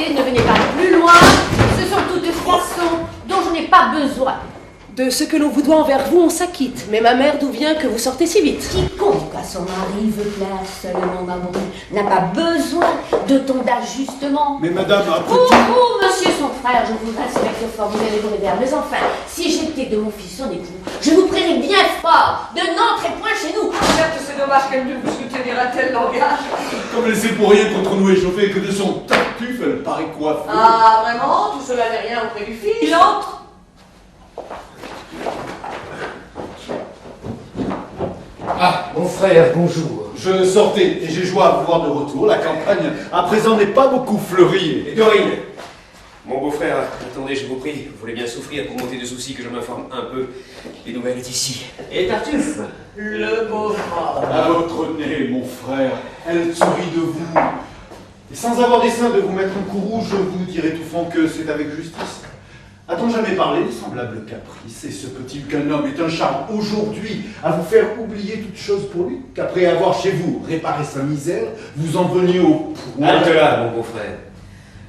Écoutez, ne venez pas plus loin. Ce sont toutes façons dont je n'ai pas besoin. De ce que l'on vous doit envers vous, on s'acquitte. Mais ma mère, d'où vient que vous sortez si vite? Quiconque à son mari veut plaire seulement d'amour n'a pas besoin de ton d'ajustement. Mais madame, après tout... Vous, monsieur son frère, je vous respecte fort, vous allez vous réveiller. Mais enfin, si j'étais de mon fils son époux, je vous prierais bien fort de n'entrer point chez nous. Certes, c'est dommage qu'elle ne vous soutenir un tel langage. Comme elle sait pour rien contre nous échauffer que de son tartuffe, elle paraît coiffée. Ah, vraiment? Tout cela n'est rien auprès du fils. Il entre. Ah, mon frère, bonjour. Je sortais et j'ai joué à vous voir de retour. La campagne, à présent, n'est pas beaucoup fleurie. Et Dorine, mon beau-frère, attendez, je vous prie, vous voulez bien souffrir pour monter de soucis que je m'informe un peu des nouvelles d'ici. Et Tartuffe? Le pauvre. À votre nez, mon frère, elle sourit de vous. Et sans avoir dessein de vous mettre un coup rouge, je vous dirai tout franc que c'est avec justice. A-t-on jamais parlé des semblables caprices? Et se peut-il qu'un homme ait un charme aujourd'hui à vous faire oublier toute chose pour lui, qu'après avoir chez vous réparé sa misère, vous en veniez au point... Halte là, mon beau-frère.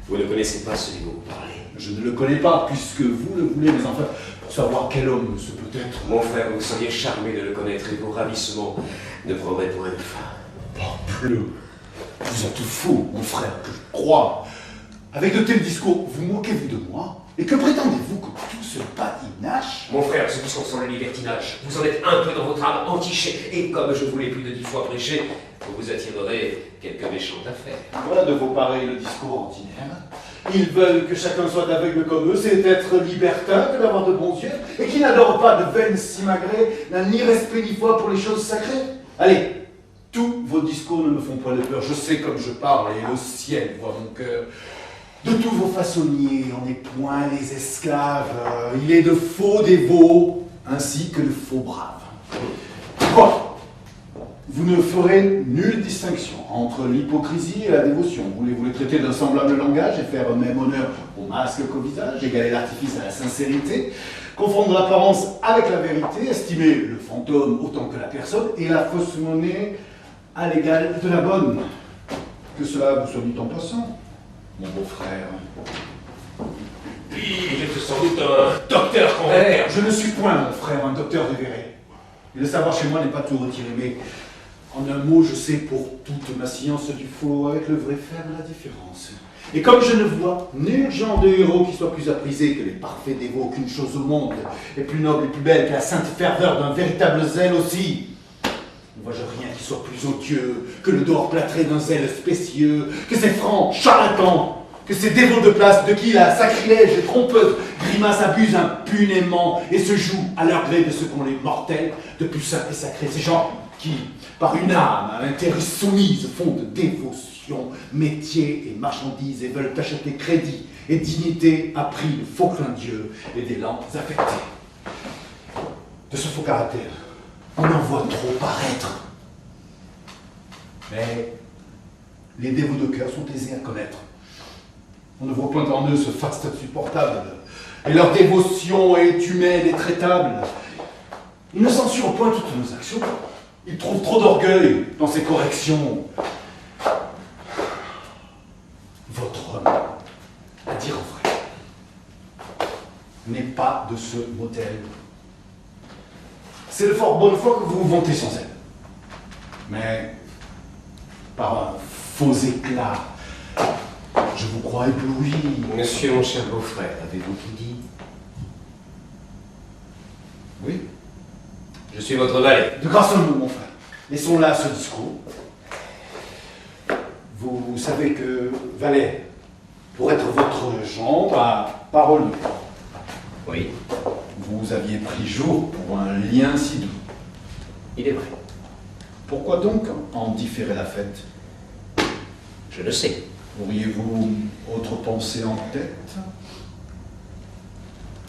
Vous ne connaissez pas celui dont vous parlez. Je ne le connais pas, puisque vous le voulez, mais enfin, pour savoir quel homme ce peut être... Mon frère, vous seriez charmé de le connaître et vos ravissements ne prendraient point de fin. Parbleu, vous êtes fou, mon frère, que je crois. Avec de tels discours, vous moquez-vous de moi? Et que prétendez-vous que tout ce badinage? Mon frère, ce discours sont le libertinage. Vous en êtes un peu dans votre âme entichée. Et comme je vous l'ai plus de 10 fois prêché, vous vous attirerez quelques méchantes affaires. Voilà de vos pareils le discours ordinaire. Ils veulent que chacun soit aveugle comme eux, c'est être libertin que d'avoir de bons yeux, et qui n'adore pas de veines simagrées, n'a ni respect ni foi pour les choses sacrées. Allez, tous vos discours ne me font point de peur, je sais comme je parle, et le ciel voit mon cœur. De tous vos façonniers, on n'est point les esclaves, il est de faux dévots, ainsi que de faux braves. Quoi? Vous ne ferez nulle distinction entre l'hypocrisie et la dévotion. Voulez-vous les traiter d'un semblable langage et faire même honneur au masque qu'au visage, égaler l'artifice à la sincérité, confondre l'apparence avec la vérité, estimer le fantôme autant que la personne et la fausse monnaie à l'égal de la bonne? Que cela vous soit dit en passant, mon beau-frère. Oui, vous êtes sans doute un docteur convert. Je ne suis point, mon frère, un docteur révéré. Et le savoir chez moi n'est pas tout retiré, mais en un mot, je sais pour toute ma science du faux avec le vrai faire la différence. Et comme je ne vois nul genre de héros qui soit plus apprisé que les parfaits dévots qu'une chose au monde est plus noble et plus belle que la sainte ferveur d'un véritable zèle aussi, ne vois-je rien qui soit plus odieux que le dehors plâtré d'un zèle spécieux, que ces francs charlatans, que ces dévots de place de qui la sacrilège et trompeuse grimace abuse impunément et se joue à leur gré de ce qu'ont les mortels de plus saints et sacrés. Ces gens qui, par une âme à l'intérêt soumise, font de dévotion, métier et marchandise et veulent acheter crédit et dignité à prix de faux clins d'yeux et des lampes affectées. De ce faux caractère, on en voit trop paraître. Mais les dévots de cœur sont aisés à connaître. On ne voit point en eux ce faste insupportable, et leur dévotion est humaine et traitable. Ils ne censurent point toutes nos actions. Ils trouvent trop d'orgueil dans ces corrections. Votre homme, à dire vrai, n'est pas de ce modèle. C'est de fort bonne foi que vous vous vantez sans elle. Mais, par un faux éclat, je vous crois ébloui. Monsieur, mon cher beau-frère, avez-vous tout dit? Oui. Je suis votre valet. De grâce à nous, mon frère. Laissons là ce discours. Vous savez que valet, pour être votre jambe, a parole de foi. Oui, Vous aviez pris jour pour un lien si doux. il est vrai. Pourquoi donc en différer la fête? Je le sais. Auriez-vous autre pensée en tête?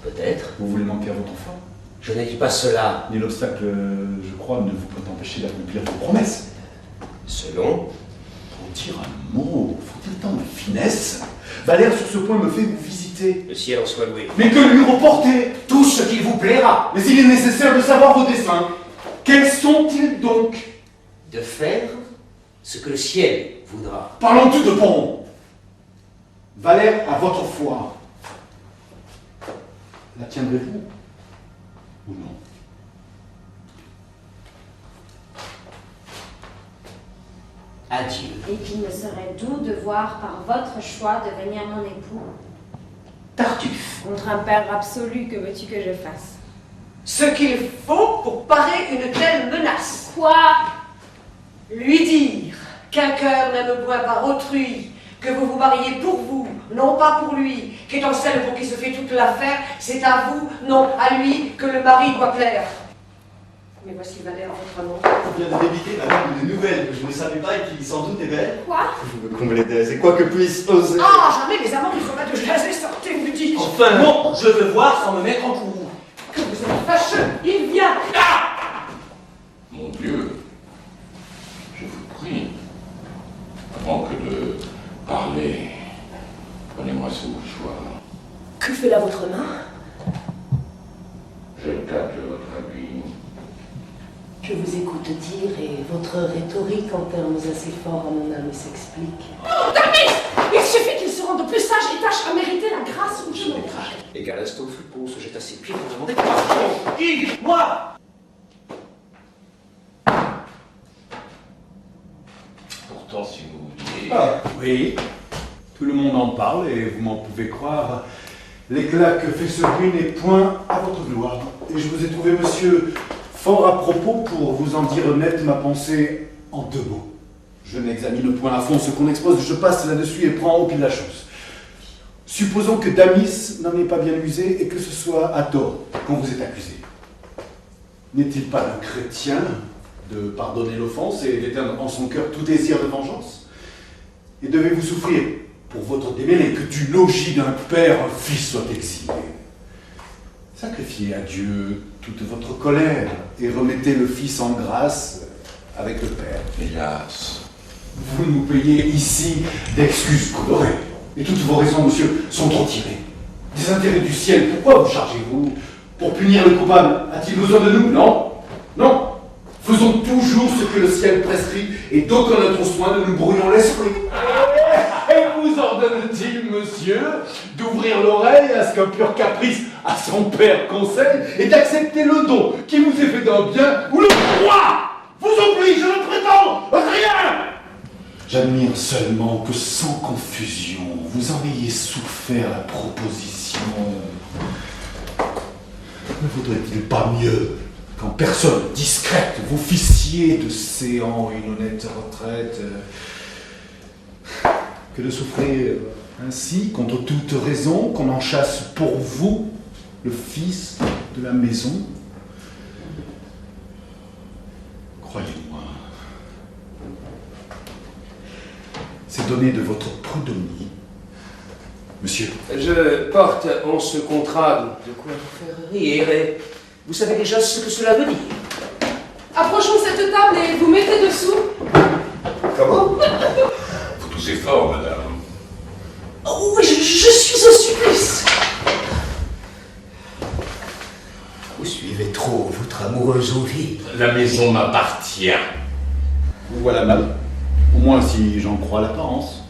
Peut-être. Vous voulez manquer à votre foi? Je n'ai dit pas cela. Ni l'obstacle, je crois, ne vous peut empêcher d'accomplir vos promesses. Selon, Pour dire un mot, faut-il tant de finesse? Valère, sur ce point, me fait vous visiter. le ciel en soit loué. Mais que lui reporter? Tout ce qu'il vous plaira Mais il est nécessaire de savoir vos desseins. Quels sont-ils donc? de faire ce que le ciel voudra. Parlons tout de bon. Valère, à votre foi, la tiendrez-vous ou non? Adieu. Et qu'il me serait doux de voir par votre choix devenir mon époux. Tartuffe. Contre un père absolu, que veux-tu que je fasse? Ce qu'il faut pour parer une telle menace. Quoi? Lui dire qu'un cœur n'aime point par autrui, que vous vous mariez pour vous, non pas pour lui, qu'étant celle pour qui se fait toute l'affaire, c'est à vous, non à lui, que le mari doit plaire. Mais voici Valère, votre nom. On vient de débiter la langue de nouvelles que je ne savais pas et qui sans doute est belle. Quoi? Je veux qu'on me l'aide, et quoi que puisse oser. Ah, jamais les amants du format de jaser sortez, vous dites. Enfin non, je veux voir sans me mettre en courroux. Que vous êtes fâcheux, il vient. Mon Dieu, je vous prie, avant que de parler, prenez-moi ce mouchoir. Que fait là votre main? Je tâte votre habit. Je vous écoute dire et votre rhétorique en termes assez forts à mon âme s'explique. Il suffit qu'il se rende plus sage et tâche à mériter la grâce où je me craque. Et qu'à l'instant où Fripon se jette à ses pieds pour demander pardon. Qui? Moi? Pourtant, si vous vouliez... Ah, oui, tout le monde en parle et vous m'en pouvez croire. L'éclat que fait ce bruit n'est point à votre gloire. Et je vous ai trouvé, monsieur, fort à propos pour vous en dire net ma pensée en 2 mots. Je n'examine point à fond ce qu'on expose, je passe là-dessus et prends au pied la chose. Supposons que Damis n'en ait pas bien usé et que ce soit à tort qu'on vous est accusé. N'est-il pas un chrétien de pardonner l'offense et d'éteindre en son cœur tout désir de vengeance? Et devez-vous souffrir pour votre démêlé que du logis d'un père un fils soit exilé? Sacrifiez à Dieu toute votre colère et remettez le fils en grâce avec le père. Hélas, Vous nous payez ici d'excuses colorées. Et toutes vos raisons, monsieur, sont trop tirées. Des intérêts du ciel, pourquoi vous chargez-vous? Pour punir le coupable, a-t-il besoin de nous? Non. Non. Faisons toujours ce que le ciel prescrit, et d'aucun autre soin ne nous brouillons l'esprit. Et vous ordonne-t-il, monsieur, d'ouvrir l'oreille à ce qu'un pur caprice à son père conseille, et d'accepter le don qui vous est fait d'un bien, ou le roi vous oblige, je ne prétends rien? J'admire seulement que sans confusion, vous en ayez souffert la proposition. Ne vaudrait-il pas mieux qu'en personne discrète vous fissiez de séant une honnête retraite que de souffrir ainsi contre toute raison qu'on en chasse pour vous le fils de la maison? Croyez-moi, c'est donné de votre prud'homie, monsieur. Je porte en ce contrat de quoi vous faire rire et vous savez déjà ce que cela veut dire. Approchons cette table et vous mettez dessous. comment? Vous toussez fort, madame. Oh oui, je suis au supplice. Vous suivez trop votre amoureuse envie. La maison m'appartient. Vous voilà mal, au moins si j'en crois l'apparence.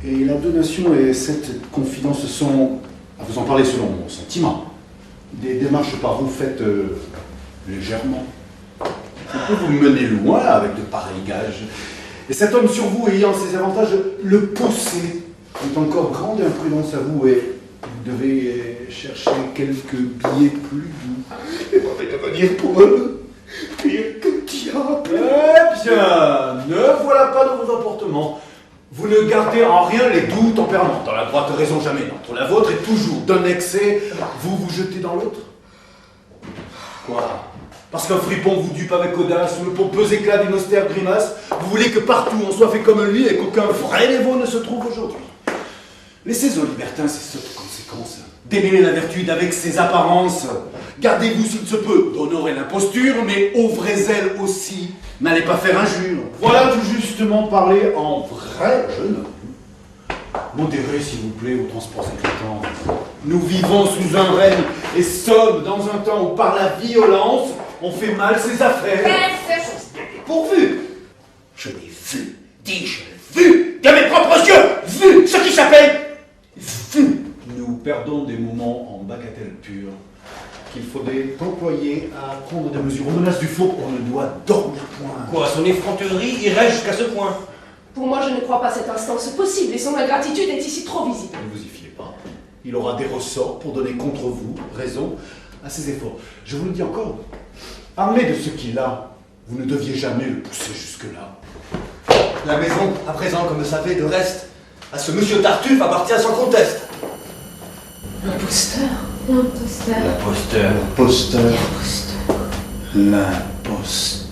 Et la donation et cette confidence sont, à vous en parler selon mon sentiment, des démarches par vous faites légèrement. Ça peut vous mener loin avec de pareils gages. Et cet homme sur vous ayant ses avantages, le pousser est encore grande imprudence à vous et vous devez chercher quelques billets plus doux. Et moi, devenir pour eux pire que diable. Eh bien, ne voilà pas dans vos emportements. Vous ne gardez en rien les doux tempéraments. Dans la droite raison jamais. Entre la vôtre et toujours d'un excès, vous vous jetez dans l'autre. Quoi? Parce qu'un fripon vous dupe avec audace, ou le pompeux éclat d'une austère grimace, vous voulez que partout on soit fait comme lui et qu'aucun vrai Lévaux ne se trouve aujourd'hui. Laissez aux libertins ces sottes conséquences. Démêlez la vertu d'avec ses apparences. Gardez-vous s'il se peut d'honorer l'imposture, mais au vrai zèle aussi. N'allez pas faire injure. Voilà tout justement parler en vrai jeune homme. Modérez, s'il vous plaît, aux transports éclatants. Nous vivons sous un règne et sommes dans un temps où par la violence, on fait mal ses affaires. Pourvu. Je l'ai vu, dis-je, vu, de mes propres yeux, vu ce qui s'appelle Gardons des moments en bagatelle pure qu'il faudrait employer à prendre des mesures. Aux menaces du faux, on ne doit dormir point. Quoi, son effronterie irait jusqu'à ce point? Pour moi, je ne crois pas cette instance possible et son ingratitude est ici trop visible. Ne vous y fiez pas. Il aura des ressorts pour donner contre vous raison à ses efforts. Je vous le dis encore, armé de ce qu'il a, vous ne deviez jamais le pousser jusque-là. La maison, à présent, comme vous le savez, de reste, à ce monsieur Tartuffe appartient sans conteste. L'imposteur. L'imposteur. L'imposteur. L'imposteur.